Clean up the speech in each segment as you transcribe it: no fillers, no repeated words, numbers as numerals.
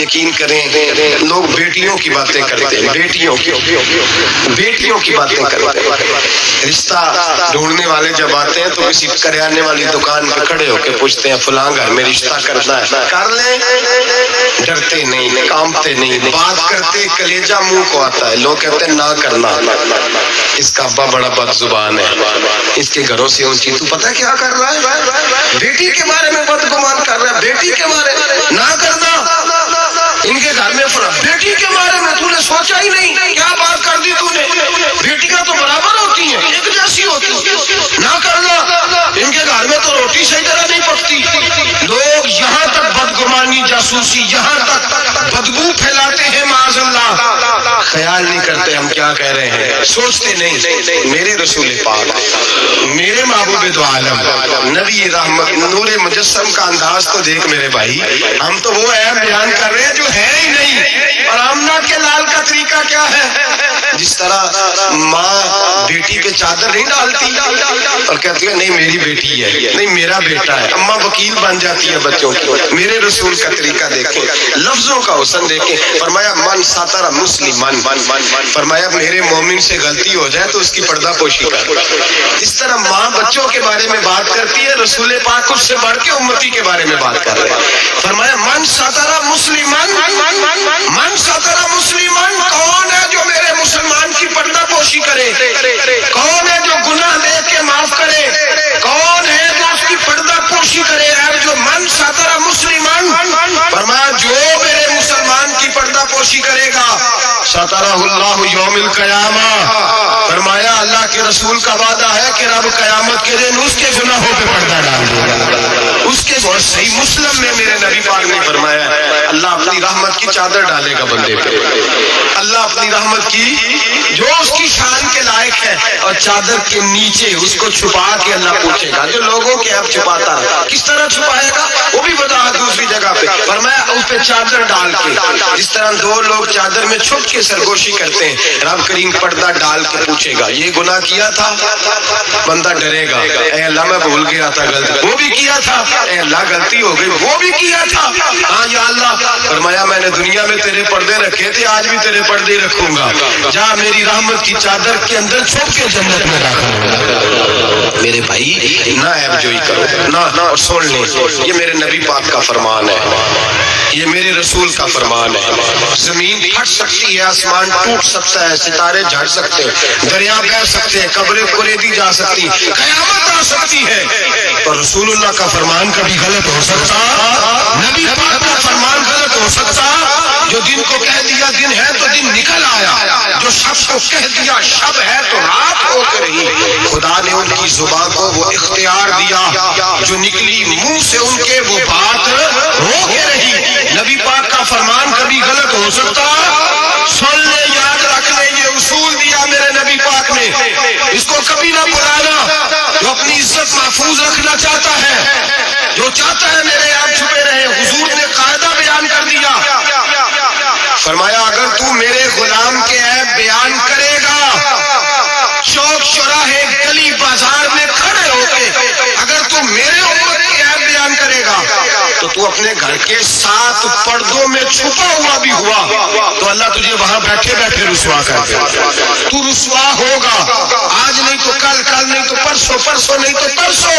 یقین کریں لوگ بیٹیوں کی باتیں کرتے ہیں، بیٹیوں کی باتیں کرتے ہیں۔ رشتہ ڈھونڈنے والے جب آتے ہیں تو کسی کریانے والی دکان پہ کھڑے ہو کے پوچھتے ہیں فلاں گھر میں رشتہ کرنا ہے، کر لیں، ڈرتے نہیں، کامتے نہیں، بات کرتے کلیجہ منہ کو آتا ہے، لوگ کہتے ہیں نہ کرنا، اس کا ابا بڑا بد زبان ہے، اس کے گھروں سے اونچی، تو پتہ کیا کر رہا ہے؟ بیٹی کے بارے میں بدگمان کر رہا ہے، بیٹی کے بارے میں نہ کرنا، ان کے گھر میں بیٹی کے بارے میں تو نے سوچا ہی نہیں، کیا بات کر دی تو نے؟ بیٹیاں تو برابر ہوتی ہیں، ایک جیسی ہوتی ہیں، نہ کرنا، ان کے گھر میں تو روٹی صحیح طرح نہیں پکتی۔ لوگ یہاں تک بدگمانی، جاسوسی، یہاں تک بدبو پھیلاتے ہیں، معاذ اللہ، خیال نہیں کرتے ہم کیا کہہ رہے ہیں، سوچتے نہیں۔ میرے رسول پاک، میرے محبوب دو عالم، نبی رحمت، نور مجسم کا انداز تو دیکھ میرے بھائی، ہم تو وہ عیب بیان کر رہے ہیں جو ہے ہی نہیں۔ اور آمنہ کے لال کا طریقہ کیا ہے؟ جس طرح ماں بیٹی پہ چادر نہیں ڈالتی اور کہتی ہے نہیں میری بیٹی ہے، نہیں میرا بیٹا ہے، اماں وکیل بن جاتی ہے بچوں کی، میرے رسول کا طریقہ دیکھیں، لفظوں کا حسن دیکھیں، فرمایا من ساتر مسلمن، فرمایا میرے مومن سے غلطی ہو جائے تو اس کی پردہ پوشی کر۔ اس طرح ماں بچوں کے بارے میں بات کرتی ہے، رسول پاک اس سے بڑھ کے امتی کے بارے میں بات کر رہے ہیں۔ فرمایا من ساتر مسلمن، من ساتر مسلمن، کون ہے جو میرے مسلمان کی پردہ پوشی کرے؟ کون ہے جو گناہ دے کے معاف کرے؟ کون ہے جو اس کی پردہ پوشی کرے؟ جو من ساتر مسلمن، فرمایا جو میرے مسلمان کی پردہ پوشی کرے گا ساترہ اللہ یوم القیامہ، فرمایا اللہ کے رسول کا وعدہ ہے کہ رب قیامت کے دن اس کے گناہوں پہ پردہ ڈال دے گا، اس کے صحیح مسلم میں میرے نبی پاک نے فرمایا اللہ اپنی رحمت کی چادر ڈالے گا بندے پہ، اللہ اپنی رحمت کی جو اس کی شان کے لائق ہے، اور چادر کے نیچے اس کو چھپا کے اللہ پوچھے گا جو لوگوں کے اب چھپاتا رہا، کس طرح چھپائے گا وہ بھی وضاحت دوسری جگہ پہ، فرمایا اس پہ چادر ڈال کے، جس طرح دو لوگ چادر میں چھپ کے سرگوشی کرتے ہیں، رب کریم پردہ ڈال کے پوچھے گا یہ گناہ کیا تھا؟ بندہ ڈرے گا، اے اللہ میں بھول گیا تھا، غلط وہ بھی کیا تھا، اے اللہ غلطی ہو گئی، وہ بھی کیا تھا، ہاں یا اللہ، فرمایا میں نے دنیا میں تیرے پردے رکھے تھے، آج بھی تیرے پردے رکھوں گا، جا میری رحمت کی چادر کے اندر چھپ کے جنت میں داخل ہو۔ میرے بھائی نہ عیب جوئی کرو، نہ، اور سن لیں یہ میرے نبی پاک کا فرمان ہے، یہ میرے رسول کا فرمان ہے، زمین پھٹ سکتی ہے، آسمان ٹوٹ سکتا ہے، ستارے جھڑ سکتے ہیں، دریا بہہ سکتے ہیں، قبریں کریدی جا سکتی، قیامت آ سکتی ہے، تو رسول اللہ کا فرمان کبھی غلط ہو سکتا، نبی پاک کا فرمان غلط ہو سکتا، جو دن کو کہہ دیا دن ہے تو دن نکل آیا، جو شب کو کہہ دیا شب ہے تو رات ہو کے رہی، خدا نے ان کی زبان کو وہ اختیار دیا، جو نکلی منہ سے ان کے وہ بات ہو کے رہی، نبی پاک کا فرمان کبھی غلط ہو سکتا، سن لے، یاد رکھ لے، یہ اصول دیا میرے نبی پاک نے، اس کو کبھی نہ بلانا، جو اپنی عزت محفوظ رکھنا چاہتا ہے، جو چاہتا ہے میرے آپ چھپے رہے، حضور نے قاعدہ بیان کر دیا، فرمایا اگر تو میرے غلام کے عیب بیان کرے گا، چوک چوراہے گلی بازار میں کھڑے ہو کے اگر تو میرے امت کے عیب بیان کرے گا تو تو اپنے گھر کے 7 پردوں میں چھپا ہوا بھی ہوا تو اللہ تجھے وہاں بیٹھے بیٹھے رسوا کر دے، تو رسوا ہوگا، آج نہیں تو کل، کل نہیں تو پرسوں، پرسوں نہیں تو پرسوں۔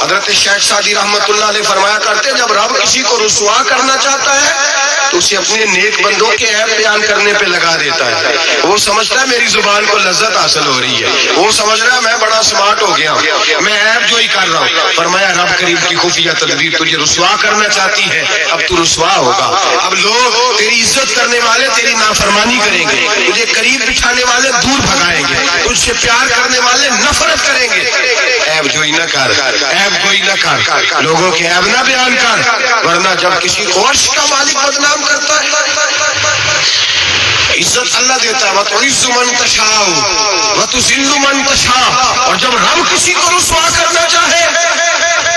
حضرت شیخ سعدی رحمت اللہ علیہ فرمایا کرتے جب رب کسی کو رسوا کرنا چاہتا ہے تو اسے اپنے نیک بندوں کے عیب بیان کرنے پہ لگا دیتا ہے، وہ سمجھتا ہے میری زبان کو لذت حاصل ہو رہی ہے، وہ سمجھ رہا ہے میں بڑا سمارٹ ہو گیا ہوں، میں عیب جو ہی کر رہا ہوں، فرمایا رب کریم کی خفیہ تدبیر تجھے رسوا کرنا چاہتی ہے، اب تو رسوا ہوگا، اب لوگ تیری عزت کرنے والے تیری نافرمانی کریں گے، تجھے قریب بٹھانے والے دور بھگائیں گے، تجھ سے پیار کرنے والے نفرت کریں گے، عیب جوئی نہ کر، عیب جوئی نہ کر، لوگوں کے عیب نہ بیان کر، ورنہ جب کسی کو عرش کا مالک بدنام کرتا ہے، عزت اللہ دیتا ہے، وَتُعِزُّ مَن تَشَاءُ وَتُذِلُّ مَن تَشَاءُ، اور جب رب کسی کو رسوا کرنا چاہے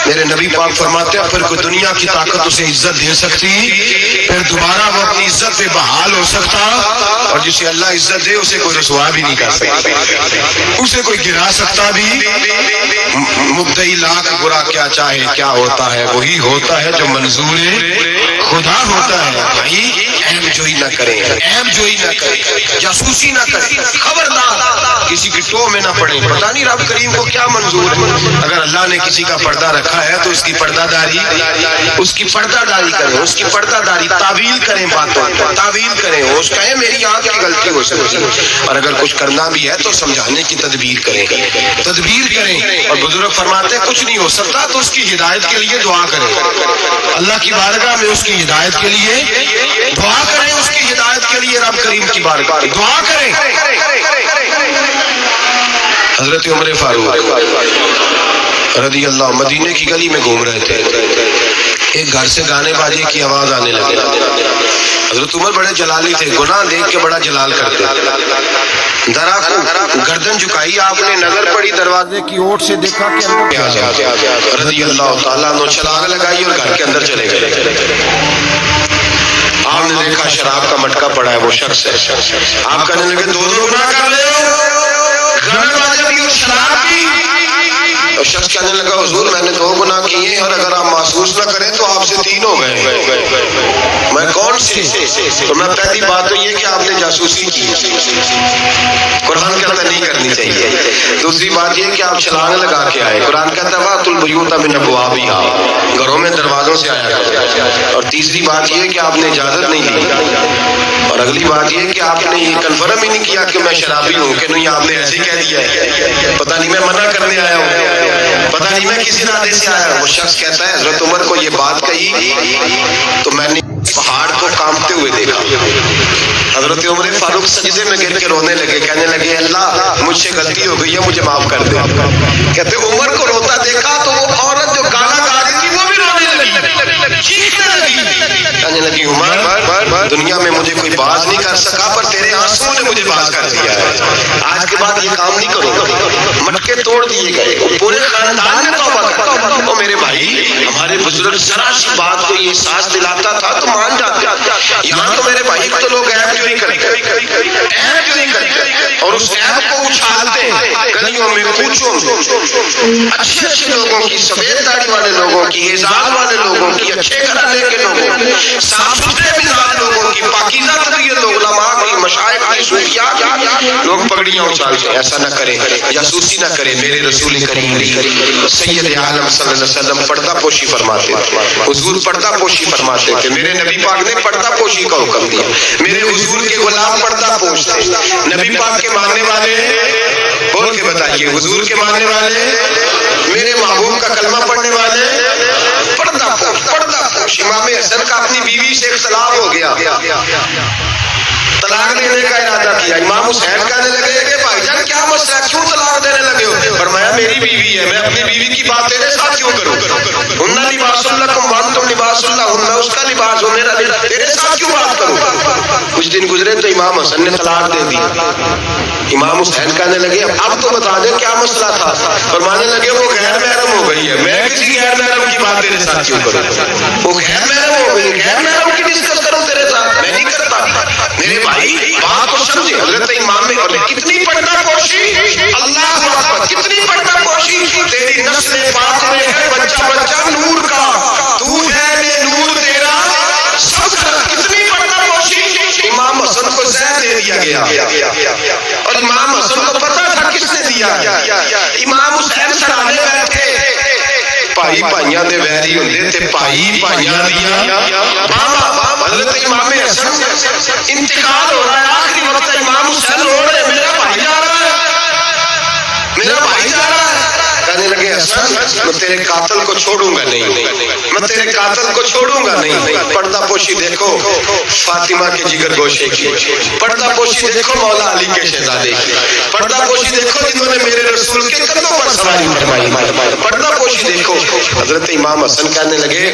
میرے نبی پاک فرماتے ہیں پھر کوئی دنیا کی طاقت اسے عزت دے سکتی، پھر دوبارہ وہ اپنی عزت پہ بحال ہو سکتا، اور جسے اللہ عزت دے اسے کوئی رسوا بھی نہیں کر سکتا، اسے کوئی گرا سکتا بھی۔ مبدئی لاکھ برا کیا چاہے کیا ہوتا ہے وہی ہوتا ہے جو منظور خدا ہوتا ہے۔ بھائی نہ کریں، عیب جوئی نہ کریں، جاسوسی نہ کریں، خبردار کسی کی ٹو میں نہ پڑیں۔ پتہ نہیں رب کریم کو کیا منظور ہے۔ اگر اللہ نے کسی کا پردہ رکھا ہے تو اس کی پردہ داری کریں، اس کی پردہ داری تعویل کریں، باتوں تعویل کریں، اس کہیں میری آنکھ کی غلطی ہو سکتی ہے، اور اگر کچھ کرنا بھی ہے تو سمجھانے کی تدبیر کریں۔ اور بزرگ فرماتے ہیں کچھ نہیں ہو سکتا تو اس کی ہدایت کے لیے دعا کریں، اللہ کی بارگاہ میں اس کی ہدایت کے لیے دعا کریں، اس کی ہدایت کے لیے رب کریم کی بارگاہ میں دعا کریں۔ حضرت عمر فاروق رضی اللہ مدینے کی گلی میں گھوم رہے تھے، ایک گھر سے گانے باجے کی آواز آنے لگی۔ حضرت عمر بڑے جلالی تھے، گناہ دیکھ کے بڑا جلال کرتے، ذرا گردن جھکائی، آپ نے نظر پڑی دروازے کی اوٹ سے، دیکھا کہ اندر رضی اللہ تعالیٰ نے چھلانگ لگائی اور گھر کے اندر چلے گئے۔ آپ نے دیکھا شراب کا مٹکا پڑا ہے، وہ شخص ہے۔ آپ کہنے لگے دو گناہ کر رہے ہو، گانے باجے بھی اور شراب بھی۔ اور شخص کہنے لگا حضور میں نے 2 گناہ کیے اور اگر آپ محسوس نہ کریں تو آپ سے 3 ہو گئے۔ میں کون سی؟ تو میں پہلی بات تو یہ کہ آپ نے جاسوسی کی، قرآن کہتا نہیں کرنی چاہیے۔ دوسری بات یہ کہ آپ چھلانگ لگا کے آئے، قرآن کہتا ہے وَأْتُوا الْبُيُوتَ مِنْ أَبْوَابِهَا، گھروں میں دروازوں سے آیا کرو۔ اور تیسری بات یہ کہ آپ نے اجازت نہیں دی، اور اگلی بات یہ کہ آپ نے یہ کنفرم ہی نہیں کیا کہ میں شرابی ہوں کہ نہیں، آپ نے ایسے ہی کہہ دیا ہے، پتہ نہیں میں منع کرنے آیا ہوں، پتہ نہیں میں کس ارادے سے آیا ہوں۔ وہ شخص کہتا ہے حضرت عمر کو یہ بات کہی تو میں نے پہاڑ کو کانپتے ہوئے دیکھا۔ حضرت عمر فاروق سجدے میں گر کے رونے لگے، کہنے لگے اللہ مجھ سے غلطی ہو گئی ہے، مجھے معاف کر دے۔ کہتے عمر کو روتا دیکھا تو وہ عورت جو گانا گا رہی تھی وہ بھی رونے لگی، چیخنے لگی، کہنے لگی عمر دنیا میں مجھے کوئی باز نہیں کر سکا پر تیرے آنسو نے مجھے باز کر دیا ہے، آج کے بعد یہ کام نہیں کروں گا۔ مٹکے توڑ دیے گئے، پورے خاندان نے توبہ کر دی۔ میرے بھائی ہمارے بزرگ ذرا سی بات کو یہ احساس دلاتا تھا تو مان جاتے، یہاں تو میرے بھائی تو لوگ عیب جوئی کرتے، عیب جوئی کرتے اور اس عیب کو اچھالتے گلیوں میں، کوچوں میں، اچھے اچھے لوگوں کی، سفید داڑھی والے لوگوں کی، اعزاز والے لوگوں کی، اچھے گھرانے کے لوگوں کی، صاف ستھرے مزاج لوگوں کی، پاکیزہ طبیعت علماء کی، مشائخ کی، صوفیاء کی، لوگ پگڑیاں اچھالتے ہیں۔ ایسا نہ کریں، جاسوسی نہ کریں۔ میرے رسول کریم سید عالم صلی اللہ علیہ وسلم پردہ پوشی فرماتے تھے، حضور پردہ پوشی فرماتے تھے، میرے نبی پاک نے پردہ پوشی کا حکم دیا، میرے حضور کے غلام پردہ پوش تھے۔ نبی پاک کے ماننے والے بول کے بتائیے، حضور کے ماننے والے، میرے محبوب کا کلمہ پڑھنے والے، پردہ پوش، پردہ پوش۔ امام حسن کا اپنی بیوی سے اختلاف ہو گیا، طلاق دینے کا ارادہ کیا۔ امام حسین کہنے لگے کہ بھائی جان کیا مسئلہ ہے، کیوں طلاق دینے لگے ہو؟ فرمایا میری بیوی ہے، میں اپنی بیوی کی بات تیرے ساتھ کیوں کروں؟ ہن لباس لکم وانتم لباس لہن، میں اس کا لباس ہوں، میرا لباس، تیرے ساتھ کیوں بات کروں؟ کچھ دن گزرے تو امام حسن نے طلاق دے دی۔ امام حسین کہنے لگے اب تو بتا دیں کیا مسئلہ تھا؟ فرمانے لگے وہ غیر محرم ہو گئی ہے، میں کسی غیر محرم کی بات تیرے ساتھ کیوں کروں؟ وہ غیر محرم ہو گئی، غیر محرم کی ڈسکس کروں تیرے ساتھ، میں نہیں کرتا۔ میرے بھائی بات کو سمجھے، حضرت امام میں کتنی پردہ پوشی، اللہ اکبر، کتنی پردہ پوشی۔ تیری نسل پاک میں ہے بچہ بچہ نور کا، تو ہے بے نور تیرا سب کا، کتنی پردہ پوشی۔ امام حسن کو زہر دے دیا گیا اور امام حسن کو پتہ تھا کس نے دیا۔ امام حسین سرانے بیٹھے، بھائی بھائیاں دے ویری ہوندے تے بھائی بھائیاں دیا ماما۔ حضرت امام حسن انتقال ہو رہا ہے، آخری وقت امام حسین رو رہے ہیں، میرا بھائی جا رہا ہے، میرا بھائی جا رہا ہے۔ کہنے لگے حسن میں تیرے قاتل کو چھوڑوں گا نہیں، میں تیرے قاتل کو چھوڑوں گا نہیں۔ پردہ پوشی دیکھو فاطمہ کے جگر گوشے کی، پردہ پوشی دیکھو مولا علی کے شہزادے کی، پردہ پوشی دیکھو جنہوں نے میرے رسول کے قدموں پر سواری فرمائی، پردہ پوشی دیکھو۔ حضرت امام حسن کہنے لگے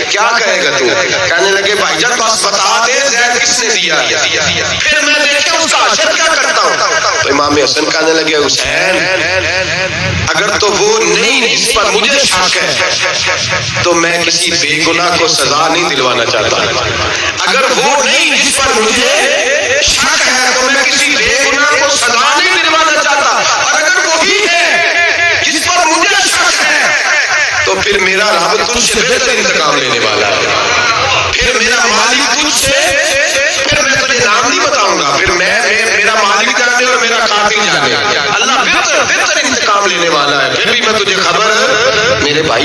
کیا کہے گا تو؟ کہنے لگے بھائی جان بس بتا دے زید کس نے دیا، پھر میں دیکھیں اس کا حشر کیا کرتا ہوں۔ تو امام حسن کہنے لگے حسین اگر تو وہ نہیں جس پر مجھے شک ہے تو میں کسی بے گناہ کو سزا نہیں دلوانا چاہتا، اگر وہ نہیں جس پر مجھے شک ہے تو میں کسی بے گناہ کو سزا نہیں دلوانا چاہتا، اور اگر وہی ہے جس پر مجھے شک ہے تو پھر میرا رب تجھ سے بہتر انتقام لینے والا ہے، پھر میرا مالک تجھ سے، پھر میں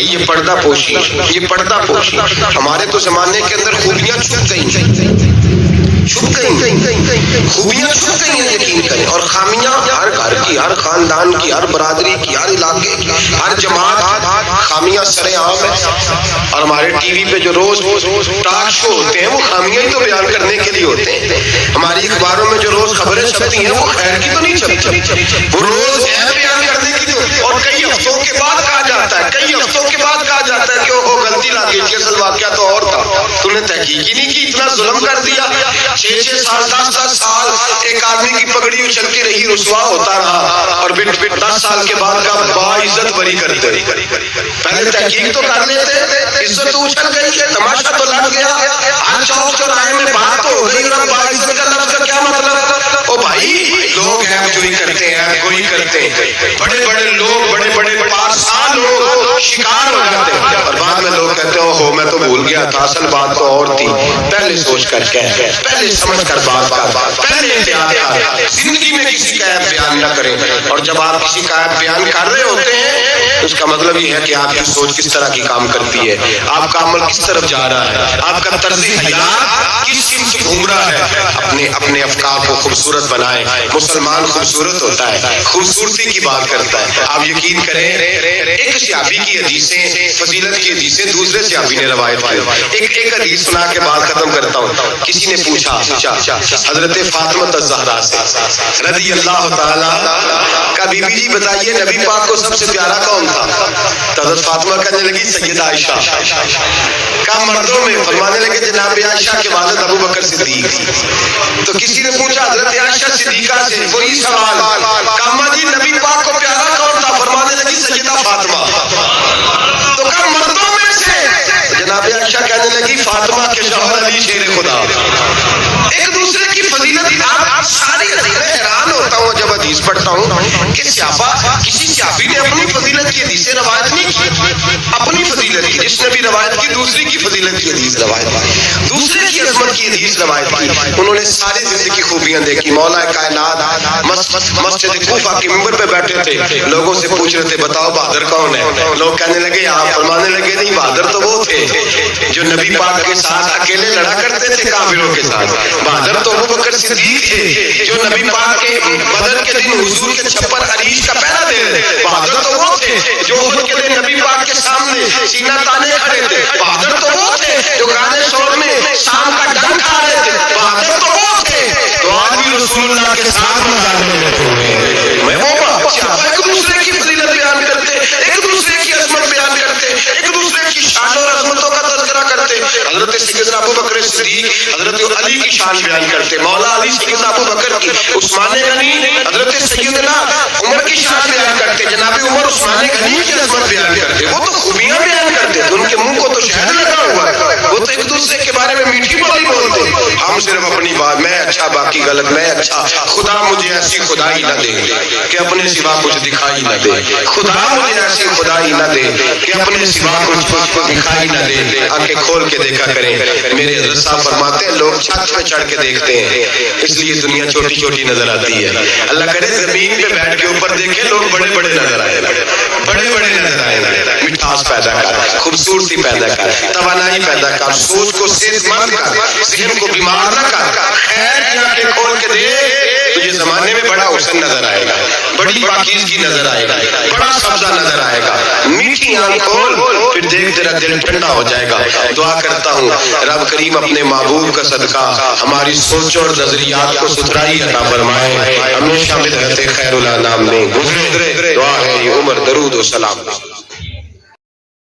بھائی یہ پردہ پوشی، یہ پردہ پوشی. ہمارے تو زمانے کے اندر خوبیاں چھپ گئی، چھپ گئی، خوبیاں چھپ گئی ہیں یقین کریں، اور خامیاں ہر گھر کی، ہر خاندان کی، ہر برادری کی، ہر علاقے کی، ہر جماعت، خامیاں سرے عام ہیں. اور ہمارے ٹی وی پہ جو روز ٹاک شو ہوتے ہیں وہ خامیاں ہی تو بیان کرنے کے لیے ہوتے ہیں. ہماری اخباروں میں جو روز خبریں چھپتی ہیں وہ خیر کی تو نہیں چھپتی، وہ روز عیب بیان کرنے کی تو. اور کئی ہفتوں کے بعد کہا جاتا ہے، کئی ہفتوں کے بعد کہا جاتا ہے کہ وہ غلطی لا گئی تھی، اصل واقعہ تو اور تھا، تم نے تحقیق ہی نہیں کی، اتنا ظلم کر دیا. 6 سال 10 سال ایک آدمی کی پگڑی اچھلتی رہی، رسوا ہوتا رہا، اور پھر 10 سال کے بعد کا باعزت بری کرتے. پہلے تحقیق تو کر لیتے، عزت تو اچھل گئی، تماشا تو لگ گیا، ہر چوک چوراہے میں بات ہو گئی. اور باعزت کا لفظ کا کیا مطلب؟ او بھائی لوگ عیب جوئی کرتے ہیں، گوئی کرتے ہیں، بڑے بڑے لوگ، بڑے بڑے پارسال لوگ شکار ہو جاتے ہیں، اور بعد میں لوگ کہتے ہیں ہو میں تو بھول گیا تھا، اصل بات تو اور تھی. پہلے سوچ کر کہہ، پہلے سمجھ کر بات کر، پہلے احتیاط کر، زندگی میں کسی کا عیب بیان نہ کریں. اور جب آپ کسی کا عیب بیان کر رہے ہوتے ہیں اس کا مطلب یہ ہے کہ آپ کی سوچ کس طرح کی کام کرتی ہے، آپ کا عمل کس طرف جا رہا ہے، آپ کا طرز حیات کس سمت گھوم رہا ہے. اپنے افکار کو خوبصورت بنائیں. مسلمان خوبصورت ہوتا ہے، خوبصورتی کی بات کرتا ہے. آپ یقین کریں ایک صحابی کی حدیثیں، فضیلت کی حدیثیں دوسرے صحابی نے روایت کی. ایک حدیث سنا کے بات ختم کرتا ہوں. کسی نے پوچھا حضرت فاطمہ الزہرا سے رضی اللہ تعالی کا، بی بی جی بتائیے نبی پاک کو سب سے پیارا کون تھا؟ تو حضرت فاطمہ کہنے لگی سیدہ عائشہ. کہا مردوں میں؟ فرمانے لگے جناب عائشہ کے والد ابو بکر صدیق. تو کسی نے پوچھا حضرت عائشہ صدیقہ سے وہی سوال. کہا جی نبی پاک کو پیارا کون تھا؟ فرمانے لگی سیدہ فاطمہ. تو کہا مردوں میں سے؟ جناب عائشہ کہنے لگی فاطمہ کے شوہر علی شیر خدا. ایک دوسرے کی فضیلت آپ ساری حیران ہوتا ہوں جب حدیث پڑھتا ہوں کہ صحابہ، کسی صحابی نے اپنی فضیلت کی حدیثیں روایت نہیں کی، اپنی فضیلت کی، جس نے بھی روایت کی دوسری کی فضیلت کی حدیث روایت کی، دوسرے کی عظمت کی حدیث روایت کی. انہوں نے ساری زندگی کی خوبیاں دیکھی. مولا کائنات مسجد کوفہ کے منبر پہ بیٹھے تھے، لوگوں سے پوچھ رہے تھے بتاؤ بہادر کون ہے؟ لوگ کہنے لگے آپ. فرمانے لگے نہیں، بہادر تو وہ تھے جو نبی پاک کے ساتھ اکیلے لڑا کرتے تھے کافروں کے ساتھ. بہادر تو ابو بکر صدیق تھے جو نبی پاک کے بدر کے دن حضور کے چھپر عریش کا پہرا دے رہے تھے. بہادر تو وہ تھے جو احد کے دن نبی پاک کے سامنے سینہ تانے کھڑے تھے. بہادر تو وہ تھے جو غار ثور میں شام کا ڈنگ کھا رہے تھے. بہادر تو وہ تھے جو آدمی رسول اللہ کے ساتھ مزار میں بیٹھے ہوئے. میں وہ ایک دوسرے کی فضیلت بیان کرتے، ایک دوسرے کی عظمت بیان کرتے، ایک دوسرے کی شان اور عظمتوں کا تذکرہ کرتے. حضرت سیدنا ابو بکر صدیق حضرت علی کی شان بیان کرتے، مولا علی سیدنا ابو بکر کی، عثمان غنی حضرت سیدنا عمر کی شان بیان کرتے، جناب عمر عثمان غنی کی عظمت بیان کرتے. وہ تو خوبیاں بیان کرتے تھے، ان کے منہ کو تو شہد لگا ہوا ہے، وہ تو ایک دوسرے کے بارے میں میٹھی بولی بولتے. ہم صرف اپنی بات، میں اچھا باقی غلط، میں اچھا، خدا مجھے ایسی خدائی نہ دے کہ اپنے سوا کچھ دکھائی نہ دے. خدا مجھے ایسی خدائی نہ دے کہ اپنے سوا کچھ دکھائی نہ دے. آنکھیں کھول کے دیکھا کریں. میرے حضرت صاحب فرماتے ہیں لوگ چھت پہ چڑھ کے دیکھتے ہیں اس لیے دنیا چھوٹی چھوٹی نظر آتی ہے. اللہ کرے زمین پہ بیٹھ کے اوپر دیکھیں لوگ بڑے بڑے نظر آئے، بڑے بڑے نظر آئے. مٹھاس پیدا کر، خوبصورتی پیدا کر، توانائی پیدا کر، سوچ کو صحت مند کر، ذہن کو بیمار نہ کر. خیر کی آنکھیں کھول کے دیکھ، تجھے زمانے میں بڑا حسن نظر آئے گا، بڑی پاکیزگی نظر آئے گا، بڑا سبزہ نظر آئے گا. میٹھی آنکھ کھول، پھر دیکھ تیرا دل ٹھنڈا ہو جائے گا. دعا کرتا ہوں رب کریم اپنے محبوب کا صدقہ ہماری سوچوں اور نظریات کو ستھرائی عطا فرمائے. ہمیشہ مدحت خیر الانام میں گزرے. دعا ہے یہ عمر درود و سلام.